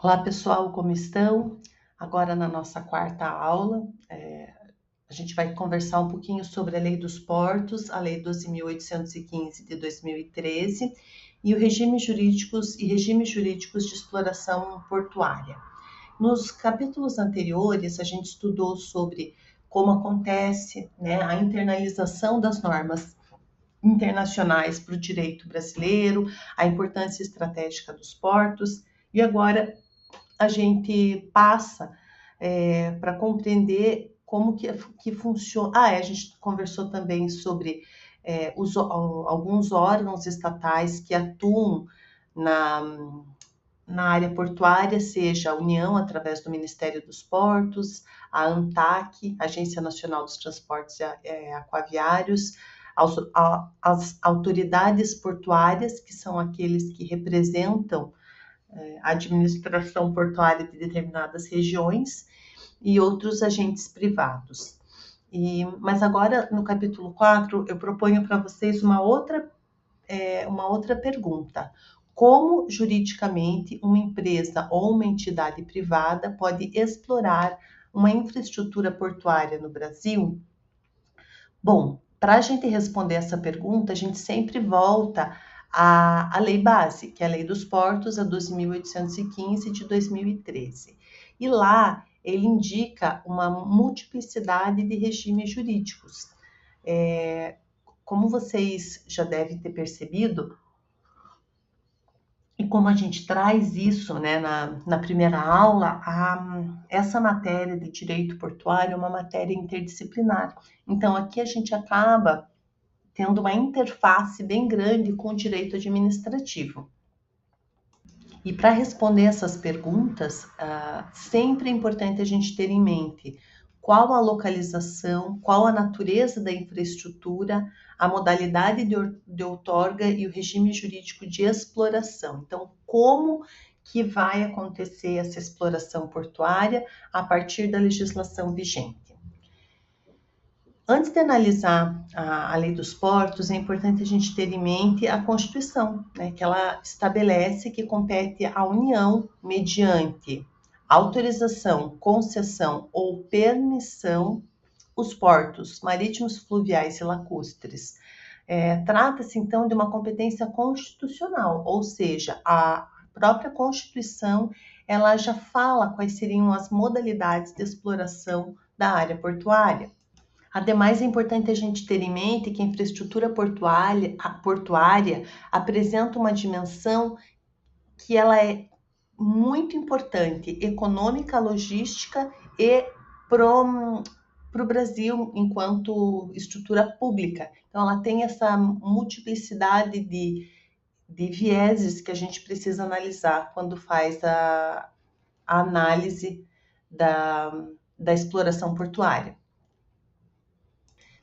Olá pessoal, como estão? Agora na nossa quarta aula, a gente vai conversar um pouquinho sobre a Lei dos Portos, a Lei 12.815 de 2013 e regimes jurídicos de exploração portuária. Nos capítulos anteriores, a gente estudou sobre como acontece, a internalização das normas internacionais para o direito brasileiro, a importância estratégica dos portos, e agora a gente passa para compreender como que funciona. A gente conversou também sobre alguns órgãos estatais que atuam na área portuária, seja a União, através do Ministério dos Portos, a ANTAQ, Agência Nacional dos Transportes Aquaviários, as autoridades portuárias, que são aqueles que representam a administração portuária de determinadas regiões, e outros agentes privados. Mas agora, no capítulo 4, eu proponho para vocês uma outra pergunta. Como, juridicamente, uma empresa ou uma entidade privada pode explorar uma infraestrutura portuária no Brasil? Bom, para a gente responder essa pergunta, a gente sempre volta à lei base, que é a Lei dos Portos, a 12.815 de 2013. E lá ele indica uma multiplicidade de regimes jurídicos. Como vocês já devem ter percebido, e como a gente traz isso, na primeira aula, essa matéria de direito portuário é uma matéria interdisciplinar. Então, aqui a gente acaba tendo uma interface bem grande com o direito administrativo. E para responder essas perguntas, sempre é importante a gente ter em mente qual a localização, qual a natureza da infraestrutura, a modalidade de outorga e o regime jurídico de exploração. Então, como que vai acontecer essa exploração portuária a partir da legislação vigente? Antes de analisar a Lei dos Portos, é importante a gente ter em mente a Constituição, que ela estabelece que compete à União, mediante autorização, concessão ou permissão, os portos marítimos, fluviais e lacustres. Trata-se, então, de uma competência constitucional, ou seja, a própria Constituição ela já fala quais seriam as modalidades de exploração da área portuária. Ademais, é importante a gente ter em mente que a infraestrutura portuária apresenta uma dimensão que ela é muito importante, econômica, logística e para o Brasil enquanto estrutura pública. Então, ela tem essa multiplicidade de vieses que a gente precisa analisar quando faz a análise da exploração portuária.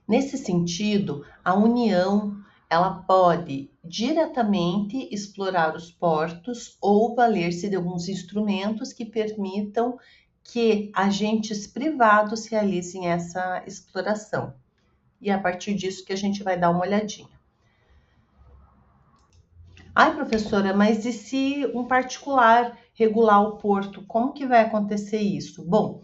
Nesse sentido, a União ela pode diretamente explorar os portos ou valer-se de alguns instrumentos que permitam que agentes privados realizem essa exploração. E é a partir disso que a gente vai dar uma olhadinha. Ai, professora, mas e se um particular regular o porto? Como que vai acontecer isso? Bom,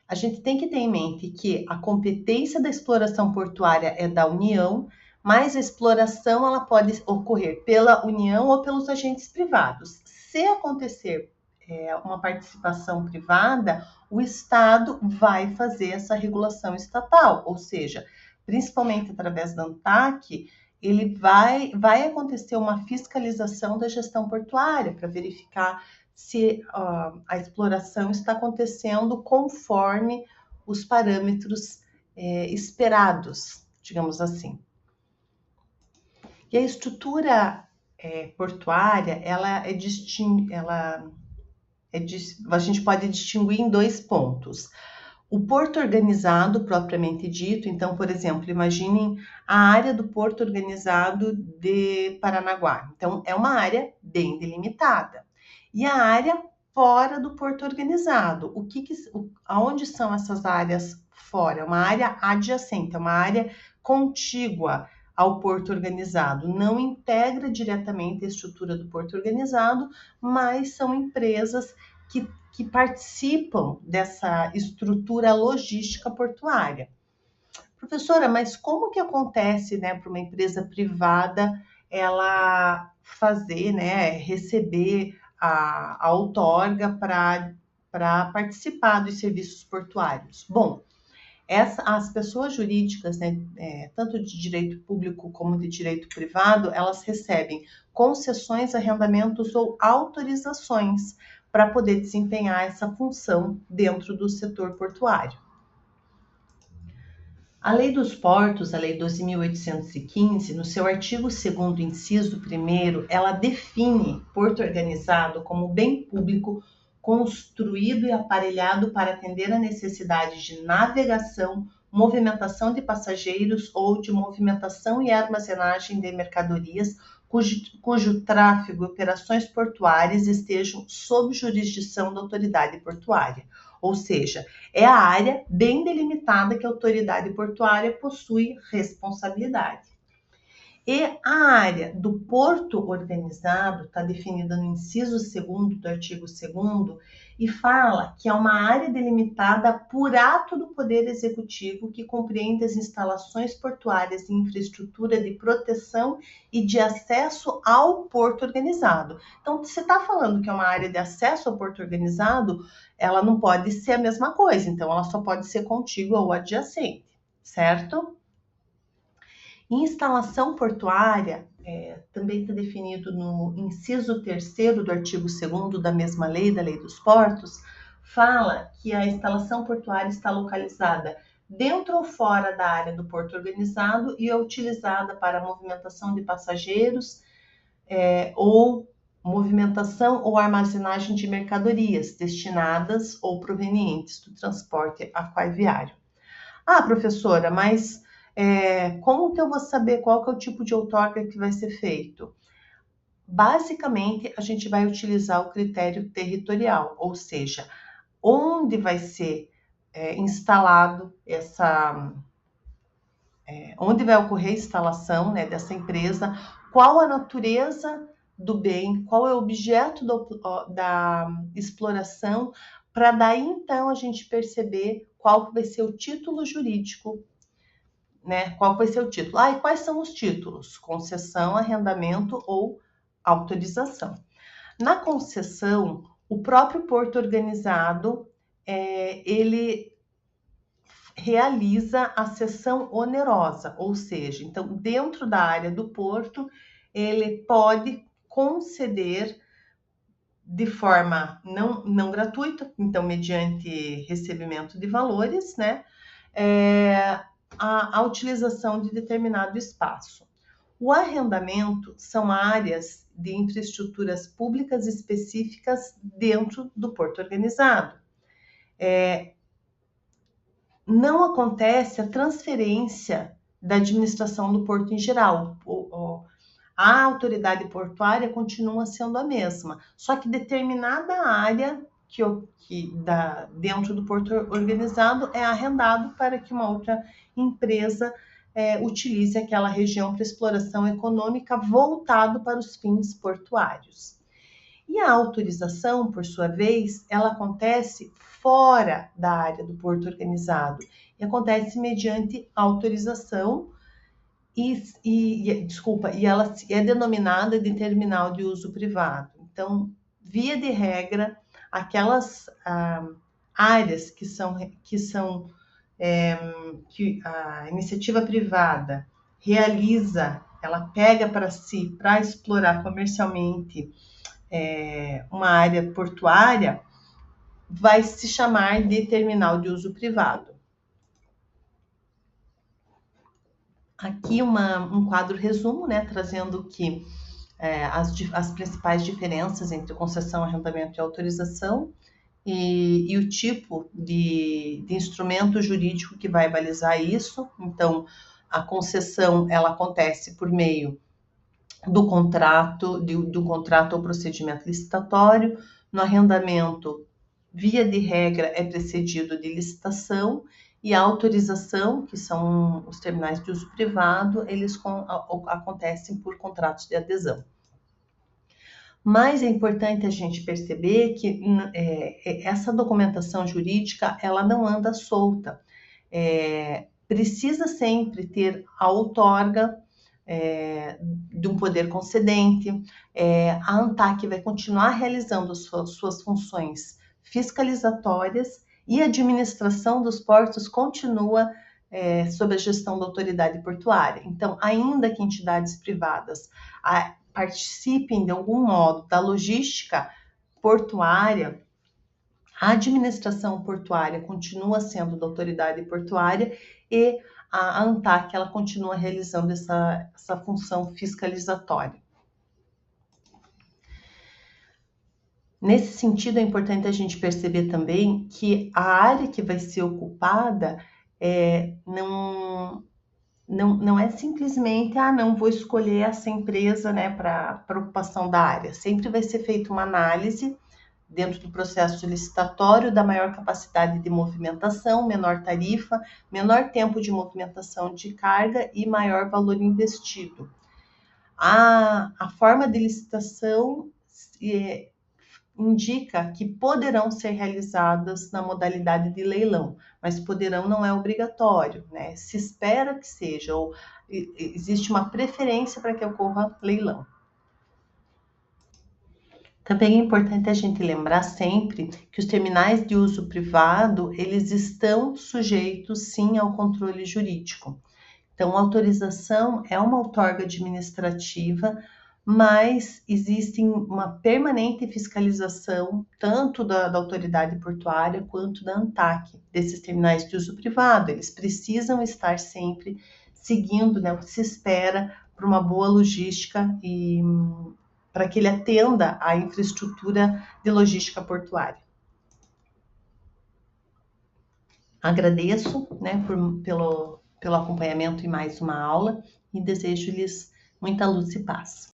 a gente tem que ter em mente que a competência da exploração portuária é da União, mas a exploração ela pode ocorrer pela União ou pelos agentes privados. Se acontecer uma participação privada, o Estado vai fazer essa regulação estatal, ou seja, principalmente através da ANTAQ, ele vai acontecer uma fiscalização da gestão portuária para verificar se a exploração está acontecendo conforme os parâmetros esperados, digamos assim. E a estrutura portuária, a gente pode distinguir em dois pontos. O porto organizado, propriamente dito, então, por exemplo, imaginem a área do porto organizado de Paranaguá. Então, é uma área bem delimitada. E a área fora do porto organizado. Aonde são essas áreas fora? É uma área adjacente, é uma área contígua ao porto organizado. Não integra diretamente a estrutura do porto organizado, mas são empresas que participam dessa estrutura logística portuária. Professora, mas como que acontece, né, para uma empresa privada ela fazer, né, receber a outorga para participar dos serviços portuários? Bom, as pessoas jurídicas, né, tanto de direito público como de direito privado, elas recebem concessões, arrendamentos ou autorizações para poder desempenhar essa função dentro do setor portuário. A Lei dos Portos, a Lei 12.815, no seu artigo 2º, inciso 1º, ela define porto organizado como bem público construído e aparelhado para atender a necessidade de navegação, movimentação de passageiros ou de movimentação e armazenagem de mercadorias, cujo tráfego e operações portuárias estejam sob jurisdição da autoridade portuária. Ou seja, é a área bem delimitada que a autoridade portuária possui responsabilidade. E a área do porto organizado está definida no inciso 2º do artigo 2º e fala que é uma área delimitada por ato do Poder Executivo que compreende as instalações portuárias e infraestrutura de proteção e de acesso ao porto organizado. Então, se está falando que é uma área de acesso ao porto organizado, ela não pode ser a mesma coisa, então ela só pode ser contígua ou adjacente, certo? Instalação portuária, também está definido no inciso 3º do artigo 2º da mesma lei, da Lei dos Portos, fala que a instalação portuária está localizada dentro ou fora da área do porto organizado e é utilizada para a movimentação de passageiros ou movimentação ou armazenagem de mercadorias destinadas ou provenientes do transporte aquaviário. Ah, professora, mas como que eu vou saber qual que é o tipo de outorga que vai ser feito? Basicamente, a gente vai utilizar o critério territorial, ou seja, onde vai ser instalado onde vai ocorrer a instalação, né, dessa empresa, qual a natureza do bem, qual é o objeto da exploração, para daí então a gente perceber qual que vai ser o título jurídico, né? Qual vai ser o título? E quais são os títulos? Concessão, arrendamento ou autorização. Na concessão, o próprio porto organizado, ele realiza a cessão onerosa, ou seja, então dentro da área do porto, ele pode conceder de forma não gratuita, então mediante recebimento de valores, né? A utilização de determinado espaço. O arrendamento são áreas de infraestruturas públicas específicas dentro do porto organizado. Não acontece a transferência da administração do porto em geral. A autoridade portuária continua sendo a mesma, só que determinada área dentro do porto organizado é arrendado para que uma outra empresa utilize aquela região para exploração econômica voltado para os fins portuários. E a autorização, por sua vez, ela acontece fora da área do porto organizado e acontece mediante autorização e ela é denominada de terminal de uso privado. Então, via de regra, aquelas áreas que a iniciativa privada realiza, ela pega para si, para explorar comercialmente uma área portuária, vai se chamar de terminal de uso privado. Aqui um quadro resumo, né, trazendo que as principais diferenças entre concessão, arrendamento e autorização e o tipo de instrumento jurídico que vai balizar isso. Então, a concessão ela acontece por meio do contrato ou procedimento licitatório. No arrendamento, via de regra, é precedido de licitação E a autorização, que são os terminais de uso privado, eles acontecem por contratos de adesão. Mas é importante a gente perceber que essa documentação jurídica, ela não anda solta. Precisa sempre ter a outorga de um poder concedente. A ANTAQ vai continuar realizando suas funções fiscalizatórias e a administração dos portos continua sob a gestão da autoridade portuária. Então, ainda que entidades privadas participem de algum modo da logística portuária, a administração portuária continua sendo da autoridade portuária e a ANTAQ ela continua realizando essa função fiscalizatória. Nesse sentido, é importante a gente perceber também que a área que vai ser ocupada não é simplesmente, não vou escolher essa empresa, né, para ocupação da área. Sempre vai ser feita uma análise dentro do processo licitatório da maior capacidade de movimentação, menor tarifa, menor tempo de movimentação de carga e maior valor investido. A forma de licitação indica que poderão ser realizadas na modalidade de leilão, mas poderão não é obrigatório, né? Se espera que seja, ou existe uma preferência para que ocorra leilão. Também é importante a gente lembrar sempre que os terminais de uso privado, eles estão sujeitos, sim, ao controle jurídico. Então, a autorização é uma outorga administrativa, mas existe uma permanente fiscalização, tanto da autoridade portuária quanto da ANTAQ, desses terminais de uso privado. Eles precisam estar sempre seguindo, né, o que se espera para uma boa logística e para que ele atenda à infraestrutura de logística portuária. Agradeço, né, pelo acompanhamento em mais uma aula e desejo-lhes muita luz e paz.